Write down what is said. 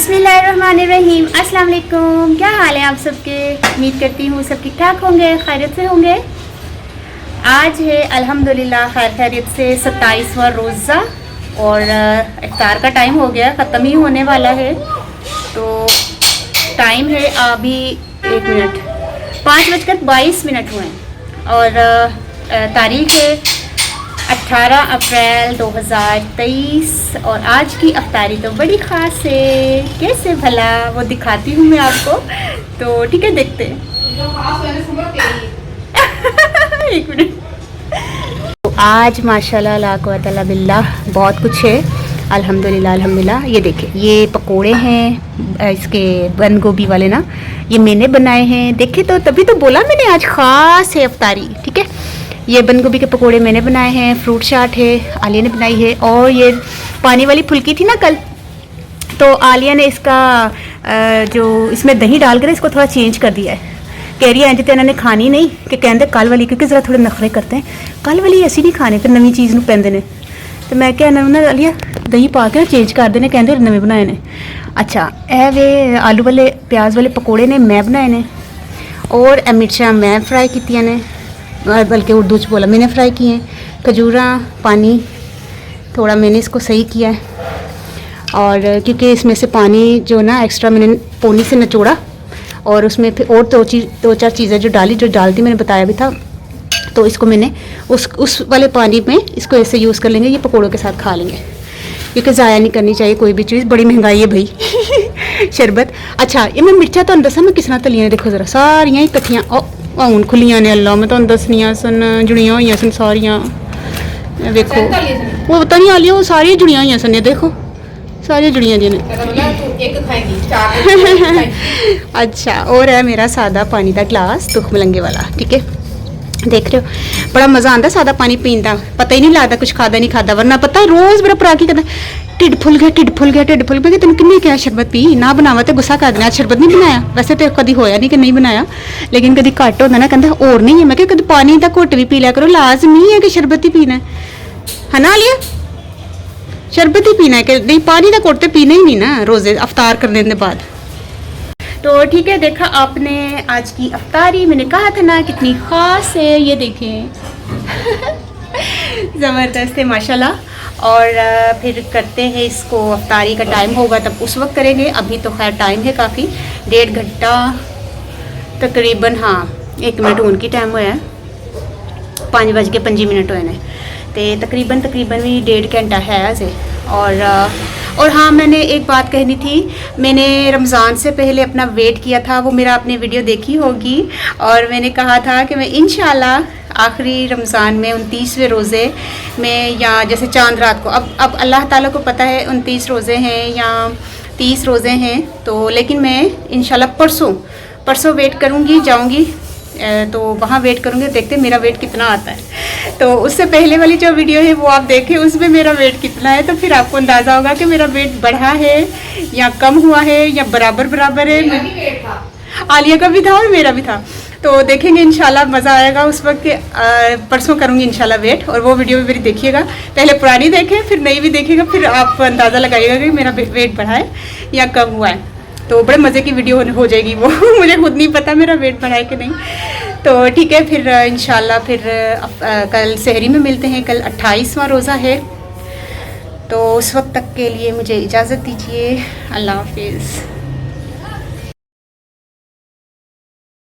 बिस्मिल्लाहिर्रहमानिर्रहीम। अस्सलाम वालेकुम। क्या हाल है आप सबके? उम्मीद करती हूँ सब ठीक ठाक होंगे, खैरियत से होंगे। आज है अल्हम्दुलिल्लाह खैरियत से 27वां रोज़ा और इफ्तार का टाइम हो गया, ख़त्म ही होने वाला है। तो टाइम है अभी 1 मिनट 5:22 हुए और तारीख़ है 18 अप्रैल 2023 और आज की अफ्तारी तो बड़ी ख़ास है। कैसे भला वो दिखाती हूँ मैं आपको, तो ठीक है देखते हैं। एक मिनट। तो आज माशाल्लाह ला कुव्वता इल्ला बिल्लाह बहुत कुछ है। अल्हम्दुलिल्लाह अल्हम्दुलिल्लाह। ये देखिए, ये पकोड़े हैं इसके बंद गोभी वाले ना, ये मैंने बनाए हैं। देखे तो तभी तो बोला मैंने आज ख़ास है अफ्तारी, ठीक है। ये बंद गोभी के पकोड़े मैंने बनाए हैं, फ्रूट चाट है आलिया ने बनाई है, और ये पानी वाली फुल्की थी ना कल, तो आलिया ने इसका जो इसमें दही डालकर इसको थोड़ा चेंज कर दिया है। कह रही है तो इन्होंने खानी नहीं कि कहते कल वाली, क्योंकि ज़रा थोड़े नखरे करते हैं, कल वाली ऐसी नहीं खाने, फिर नवी चीज़ नूं पैंदे ने। तो मैं क्या ना आलिया दही पा के चेंज कर देने, कहते नवे बनाए ने। अच्छा ए वे आलू वाले प्याज वाले पकौड़े ने मैं बनाए ने, और मिर्चा मैं फ्राई कीतियां ने, बल्कि उर्दू च बोला मैंने फ्राई किए हैं। खजूरा पानी थोड़ा मैंने इसको सही किया है, और क्योंकि इसमें से पानी जो ना एक्स्ट्रा मैंने पोनी से निचोड़ा, और उसमें फिर और दो चार चीज़ें जो डालती मैंने बताया भी था, तो इसको मैंने उस वाले पानी में इसको ऐसे यूज़ कर लेंगे। ये पकौड़ों के साथ खा लेंगे, क्योंकि ज़ाया नहीं करनी चाहिए कोई भी चीज़, बड़ी महंगाई है भाई। शरबत। अच्छा ये मैं मिर्चा तो दसा मैं किस तरह तलियां, देखो ज़रा सारियाँ ही कट्ठियाँ हूँ खुलियां ने, अल्लाह मैं तुहानू दसनियां सन, जुड़ियां हुई सन सारियां। देखो वो पता नहीं आलिया वो सारियां जुड़ियां हुई सन, देखो सारियां जुड़ियां दी ने। अच्छा, और है मेरा सादा पानी का गिलास दुख मलंगे वाला, ठीक है। देख रहे हो बड़ा मज़ा आता सादा पानी पीन का, पता ही नहीं लगता कुछ खादा नहीं खादा, वरना पता है रोज़ मेरा भरा की कहता ढिड फुल गया ढिड फुल गया ढिड फुल गया। तेन किन्ने क्या शरबत पी ना बनावा, तो गुस्सा कर देना शरबत नहीं बनाया। वैसे तो कभी होया नहीं कि नहीं बनाया, लेकिन कभी घट होता ना कहता और नहीं है। मैं कभी पानी का घुट भी पी लिया करो, लाजमी है कि शरबत ही पीना है ना लिया, शरबत ही पीना है कि नहीं, पानी का घुट तो पीना ही नहीं ना रोज़े अफ्तार करने के बाद। तो ठीक है, देखा आपने आज की अफ्तारी, मैंने कहा था ना कितनी ख़ास है, ये देखें। ज़बरदस्त है माशाल्लाह। और फिर करते हैं इसको, अफ्तारी का टाइम होगा तब उस वक्त करेंगे। अभी तो खैर टाइम है काफ़ी, 1.5 घंटा तकरीबन, हाँ 1 मिनट उनकी टाइम होया 5:25 होए ने, तो तकरीबन भी 1.5 घंटा है अजे। और हाँ, मैंने एक बात कहनी थी, मैंने रमज़ान से पहले अपना वेट किया था, वो मेरा आपने वीडियो देखी होगी, और मैंने कहा था कि मैं इंशाल्लाह आखिरी रमज़ान में 29वें रोज़े में, या जैसे चांद रात को, अब अल्लाह ताला को पता है 29 रोज़े हैं या 30 रोज़े हैं, तो लेकिन मैं इंशाल्लाह परसों वेट करूँगी, जाऊँगी तो वहाँ वेट करूँगी, देखते मेरा वेट कितना आता है। तो उससे पहले वाली जो वीडियो है वो आप देखें, उसमें मेरा वेट कितना है, तो फिर आपको अंदाज़ा होगा कि मेरा वेट बढ़ा है या कम हुआ है या बराबर है। आलिया का भी था और मेरा भी था, तो देखेंगे इंशाल्लाह, मज़ा आएगा उस वक्त के। परसों करूँगी इंशाल्लाह वेट, और वो वीडियो भी मेरी देखिएगा, पहले पुरानी देखें फिर नई भी देखिएगा, फिर आप अंदाज़ा लगाइएगा कि मेरा वेट बढ़ा है या कम हुआ है। तो बड़े मज़े की वीडियो हो जाएगी वो। मुझे खुद नहीं पता मेरा वेट बढ़ा है कि नहीं। तो ठीक है, फिर इंशाल्लाह फिर कल सहरी में मिलते हैं। कल 28वां रोज़ा है, तो उस वक्त तक के लिए मुझे इजाज़त दीजिए। अल्लाह हाफिज़।